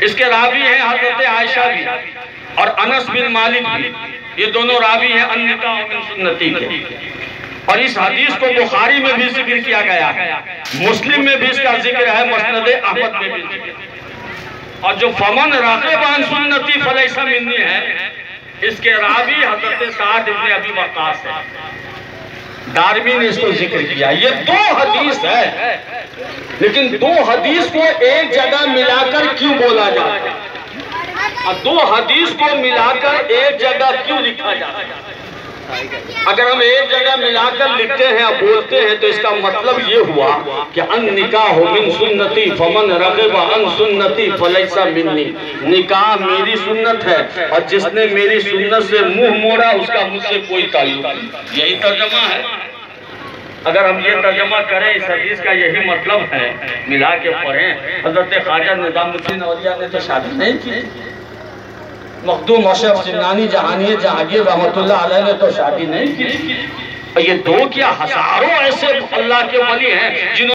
इसके रावी हैं हजरत आयशा भी और अनस बिन मालिक भी, ये दोनों रावी हैं अन-निकाह मिन सुन्नती के। और इस हदीस को बुखारी में भी जिक्र किया गया है, मुस्लिम में भी इसका जिक्र है, मुस्नद अहमद में भी जिक्र है। और जो फमन राग़िब अन सुन्नती फलैसा मिन्नी है, इसके रावी हजरत साद इब्न अबी वक्कास है। दारमी ने इसको जिक्र किया। ये दो हदीस है, लेकिन दो हदीस को एक जगह मिलाकर क्यों बोला जाता है और दो हदीस को मिलाकर एक जगह क्यों लिखा जाता है? अगर हम एक जगह मिलाकर लिखते हैं और बोलते हैं तो इसका मतलब ये हुआ कि अन निकाह मिन सुन्नती फमन रग़िब अन सुन्नती फलैसा मिन्नी। निकाह मेरी सुन्नत है और जिसने मेरी सुन्नत से मुंह मोड़ा उसका मुझसे कोई ताल्लुक नहीं। यही तर्जुमा है। अगर हम ये तर्जुमा करें इस हदीस का, यही मतलब है, मिला के पढ़ें। हज़रत ख्वाजा निज़ामुद्दीन औलिया ने तो शादी नहीं की, मखदूम अशरफ सिमनानी जहानियत जहांगीर रहमतुल्लाह अलैह ने तो शादी नहीं की। ये दो क्या हजारों ऐसे अल्लाह के वली हैं जिन्होंने